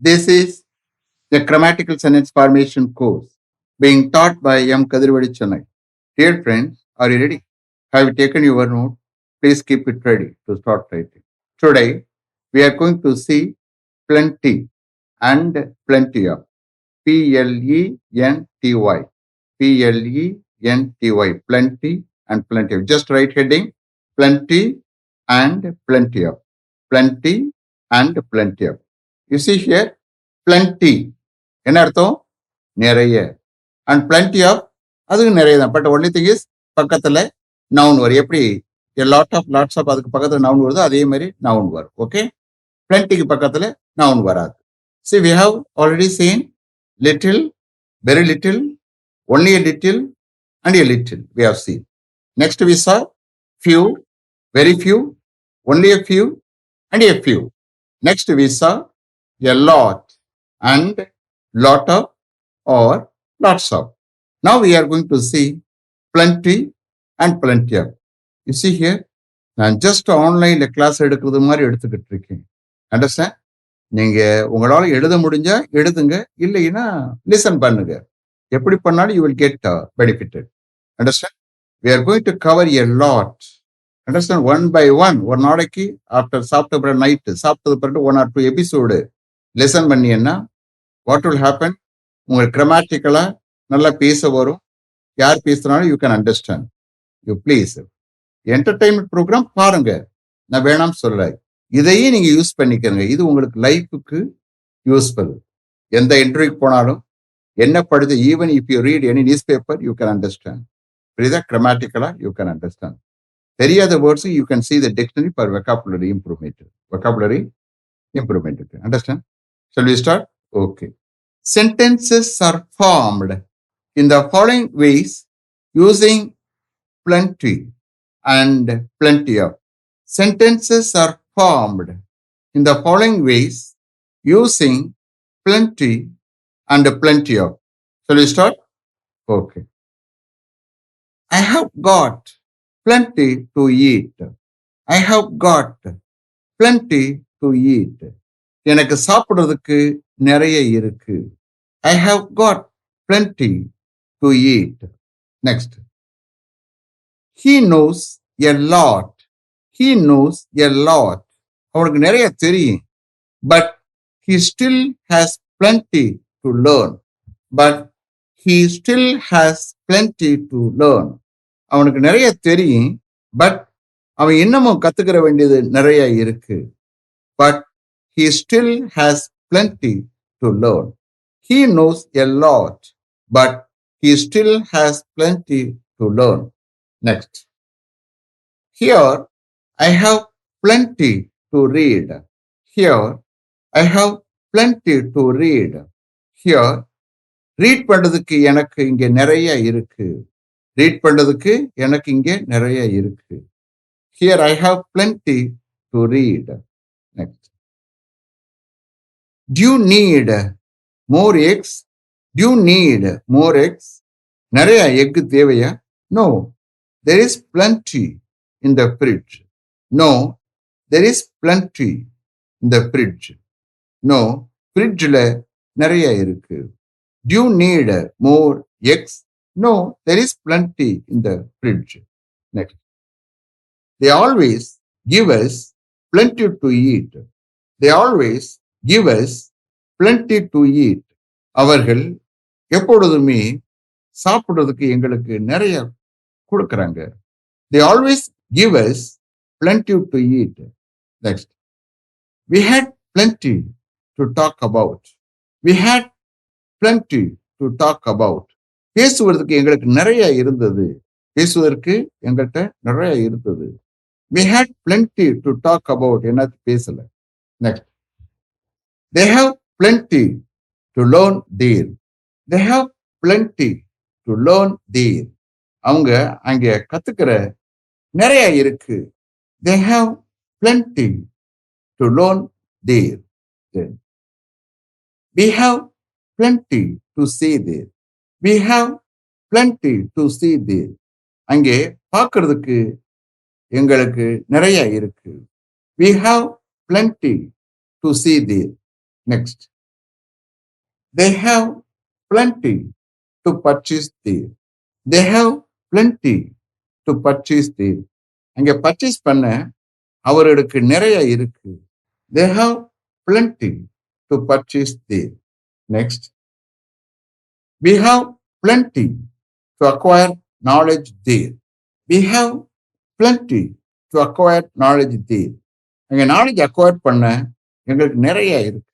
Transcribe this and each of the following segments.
This is the grammatical sentence formation course being taught by M. Kadirvadi Chennai. Dear friends, are you ready? Have you taken your note? Please keep it ready to start writing. Today, we are going to see plenty and plenty of. P-L-E-N-T-Y. P-L-E-N-T-Y. Plenty and plenty of. Just write heading plenty and plenty of. Plenty and plenty of. You see here, plenty. என்ன அர்த்தம்? நிறைய. And plenty of அதுவும் நிறைய தான். But only thing is பக்கத்துல noun வரும். எப்படி lots of அதுக்கு பக்கத்துல நவுன் வருதோ அதே மாதிரி நவுன் வரும். ஓகே, பிளென்டிக்கு பக்கத்துல நவுன் வராது. See, we have already seen little, very little, only a little, and a little we have seen. Next we saw few, very few, only a few, and a few. Next we saw a lot and lot of or lots of. Now we are going to see plenty and plenty of. You see here, நான் just ஆன்லைன்ல class எடுக்கிறது மாதிரி எடுத்துக்கிட்டு இருக்கேன். Understand? நீங்க உங்களால எழுத முடிஞ்சா எழுதுங்க, இல்லைன்னா லிசன் பண்ணுங்க. எப்படி பண்ணாலும் you will get benefitted. Understand? we are going to cover a lot. Understand? One by one. ஒரு நாளைக்கு ஆஃப்டர் சாப்பிட்ட பிறகு நைட்டு சாப்பிட்டது பிறகு 1 or 2 எபிசோடு லெசன் பண்ணியன்னா வாட் வில் ஹேப்பன்? உங்களுக்கு கிராமட்டிக்கலா நல்லா பேச வரும். யார் பேசுனாலும் you can understand. You please entertainment programme பாருங்க, நான் வேணாம் சொல்ல. இதையும் நீங்க யூஸ் பண்ணிக்கிறங்க. இது உங்களுக்கு லைஃபுக்கு யூஸ்ஃபுல். எந்த இன்டர்வியூக்கு போனாலும் என்ன படித்து, even if you read any news paper you can understand. புரியுதா? கிராமட்டிக்கலா யூ கேன் அண்டர்ஸ்டாண்ட். தெரியாத words you can see the dictionary for vocabulary improvement. Vocabulary improvement. Understand? Shall we start? Okay. Sentences are formed in the following ways using plenty and plenty of. Sentences are formed in the following ways using plenty and plenty of. Shall we start? Okay. I have got plenty to eat. I have got plenty to eat. எனக்கு சாப்பிடுறதுக்கு நிறைய இருக்கு. I have got plenty to eat. Next. He knows a lot. He knows a lot. அவனுக்கு நிறைய தெரியும். But he still has plenty to learn. But he still has plenty to learn. அவனுக்கு நிறைய தெரியும், பட் அவன் இன்னமும் கத்துக்கிற வேண்டியது நிறைய இருக்கு. But he still has plenty to learn. He knows a lot, but he still has plenty to learn. Next. Here I have plenty to read. Here I have plenty to read. Here read பண்றதுக்கு எனக்கு இங்க நிறைய இருக்கு. Read பண்றதுக்கு எனக்கு இங்க நிறைய இருக்கு. Here I have plenty to read. Next. Do you need more eggs? Do you need more eggs? நிறைய எக் தேவையா? No, there is plenty in the fridge. No, there is plenty in the fridge. No, ஃப்ரிட்ஜ்ல நிறைய இருக்கு. Do you need more eggs? No, there is plenty in the fridge. Next. They always give us plenty to eat. They always give us plenty to eat. அவர்கள் எப்பொழுதுமே சாப்பிடுறதுக்கு எங்களுக்கு நிறைய கொடுக்கறாங்க. They always give us plenty to eat. Next. We had plenty to talk about. We had plenty to talk about. பேசுவதற்கு எங்களுக்கு நிறைய இருந்தது. பேசுவதற்கு எங்கள்கிட்ட நிறைய இருந்தது. We had plenty to talk about. என்ன பேசல. Next. They have plenty to learn there. They have plenty to learn there. அவங்க அங்க கத்துக்கிற நிறைய இருக்கு. They have plenty to learn there. We have plenty to see there. We have plenty to see there. அங்கே பார்க்கிறதுக்கு எங்களுக்கு நிறைய இருக்கு. We have plenty to see there. Next. They have plenty to purchase there. They have plenty to purchase there. அங்க purchase பண்ண அவர்களுக்கு நிறைய இருக்கு. They have plenty to purchase there. Next, we have plenty to acquire knowledge there. We have plenty to acquire knowledge there. அங்க knowledge acquire பண்ண எங்களுக்கு நிறைய இருக்கு.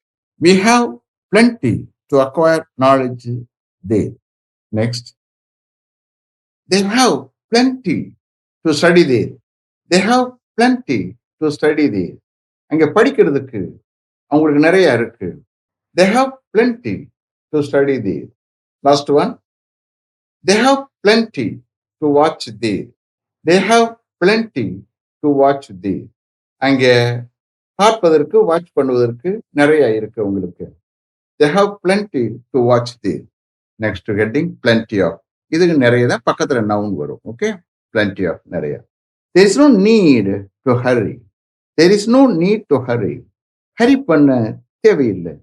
We have plenty to acquire knowledge there. Next, they have plenty to study there. They have plenty to study there. அங்க படிக்கிறதுக்கு அவங்களுக்கு நிறைய இருக்கு. They have plenty to study there. Last one, they have plenty to watch there. They have plenty to watch there. அங்க பார்ப்பதற்கு watch பண்ணுவதற்கு நிறைய இருக்கு உங்களுக்கு. They have plenty to watch there. Next heading, plenty of. இதுக்கு நிறைய தான் பக்கத்துல நவுன் வரும். ஓகே, plenty of நிறைய. There is no need to hurry. There is no need to hurry. Hari பண்ண தேவையில்லை.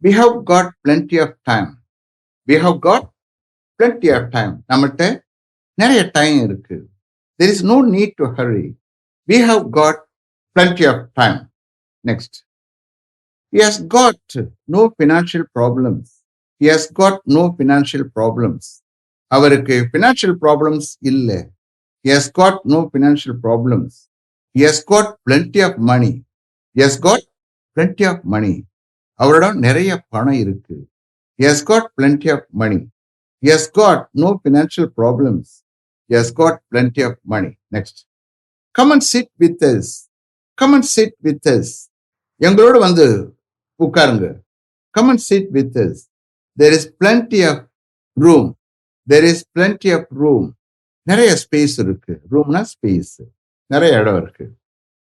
We have got plenty of time. We have got plenty of time. நம்மகிட்ட நிறைய டைம் இருக்கு. There is no need to hurry. We have got plenty of time. Next, he has got no financial problems. He has got no financial problems. அவருக்கு financial problems இல்லை. He has got no financial problems. He has got plenty of money. He has got plenty of money. அவரிடம் நிறைய பணம் இருக்கு. He has got plenty of money. He has got no financial problems. He has got plenty of money. Next, come and sit with us. Come and sit with us. எங்களோட வந்து உட்காருங்க. Come and sit with us. There is plenty of room. There is plenty of room. நிறைய space இருக்கு. ரூம்னா space, நிறைய இடம் இருக்கு.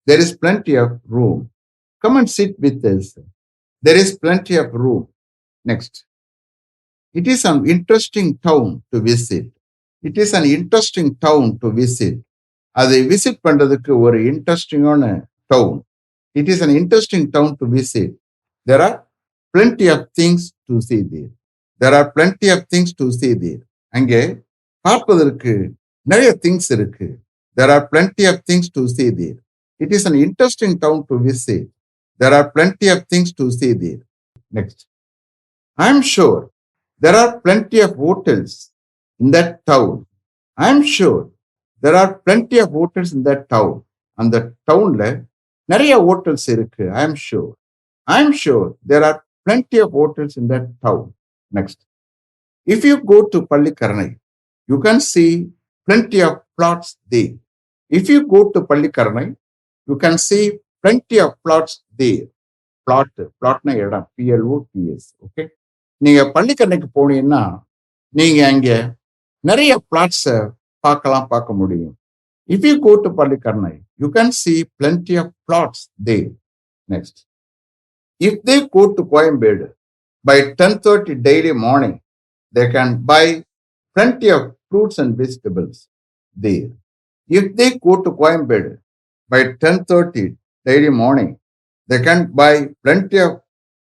There is plenty of room. Come and sit with us. There is plenty of room. Next, it is an interesting town to visit. It is an interesting town to visit. அதை visit பண்றதுக்கு ஒரு இன்ட்ரெஸ்டிங்கான down. It is an interesting town to visit. There are plenty of things to see there. There are plenty of things to see there. அங்கே பார்ப்பதற்கு நிறைய things இருக்கு. There are plenty of things to see there. It is an interesting town to visit. There are plenty of things to see there. Next, I am sure there are plenty of hotels in that town. I am sure there are plenty of hotels in that town. அந்த டவுன்ல நிறைய hotels இருக்கு. I am sure. I am sure there are plenty of hotels in that town. Next, if you go to Pallikaranai, you can see plenty of plots there. If you go to Pallikaranai, you can see plenty of plots there. பிளாட்னா இடம், PLOTS. Okay, நீங்க பள்ளிக்கரணைக்கு போனீங்கன்னா நீங்க அங்க நிறைய பிளாட்ஸ பார்க்க முடியும். If you go to Pallikaranai, you can see plenty of plots there. Next, if they go to Coimbatore by 10:30 daily morning, they can buy plenty of fruits and vegetables there. If they go to Coimbatore by 10:30 daily morning, they can buy plenty of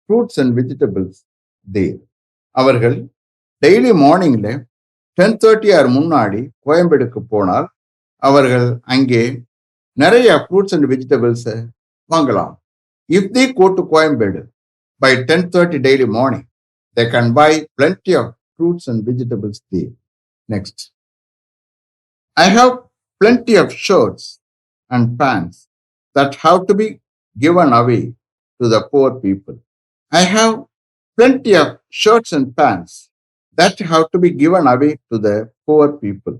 fruits and vegetables there. அவர்கள் daily மார்னிங்ல 10:30 R முன்னாடி கோயம்பேடுக்கு போனால் அவர்கள் அங்கே நிறைய fruits and vegetables வாங்கலாம். If they go to Coimbatore by 10:30 daily morning, they can buy plenty of fruits and vegetables there. Next, I have plenty of shirts and pants that have to be given away to the poor people. I have plenty of shirts and pants that have to be given away to the poor people.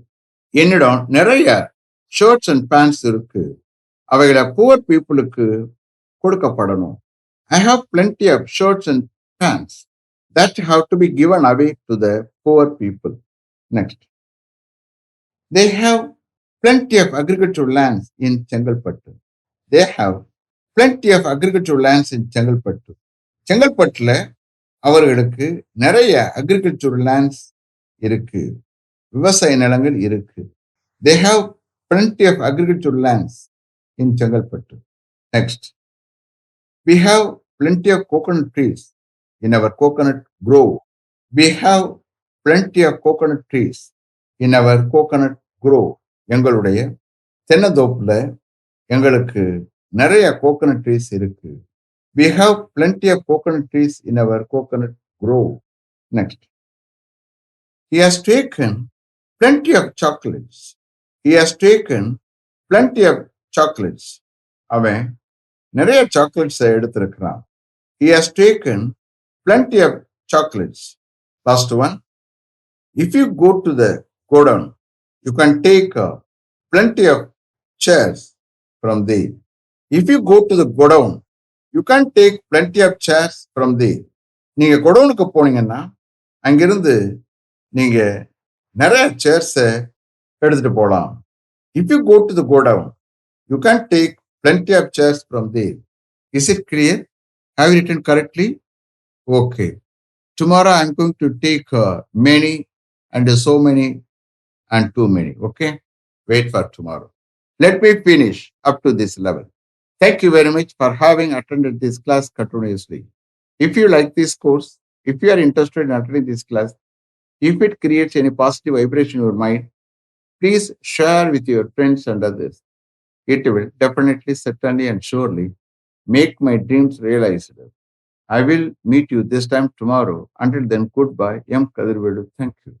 என்னிடம் நிறைய shirts and pants இருக்கு. அவைகளை poor பீப்புளுக்கு கொடுக்கப்படணும். I have plenty of shirts and pants that have to be given away to the poor people. Next, they have plenty of agricultural lands in Chengalpattu. They have plenty of agricultural lands in Chengalpattu. செங்கல்பட்டுல அவர்களுக்கு நிறைய agricultural lands இருக்கு, விவசாய நிலங்கள் இருக்கு. They have plenty of agricultural lands in Chengalpattu. Next, we have plenty of coconut trees in our coconut grove. We have plenty of coconut trees in our coconut grove. எங்களுடைய தென்னந்தோப்புல எங்களுக்கு நிறைய coconut trees இருக்கு. We have plenty of coconut trees in our coconut grove. Next. He has taken plenty of chocolates. He has taken plenty of chocolates. அவன் நிறைய chocolates எடுத்திருக்கிறான். He has taken plenty of chocolates. Last one. If you go to the godown, you can take plenty of chairs from there. If you go to the godown, you can take plenty of chairs from there. நீங்க கொடவுனுக்கு போனீங்கன்னா அங்கிருந்து நீங்க நிறைய chairs எடுத்துட்டு போகலாம். If you go to the godown, you can take plenty of chairs from there. Is it clear? Have you written correctly? Okay. Tomorrow I'm going to take many and so many and too many. Okay. Wait for tomorrow. Let me finish up to this level. Thank you very much for having attended this class continuously. If you like this course, if you are interested in attending this class, if it creates any positive vibration in your mind, please share with your friends and others. It will definitely, certainly, and surely make my dreams realized. I will meet you this time tomorrow. Until then, goodbye. M. Kadirvelu. Thank you.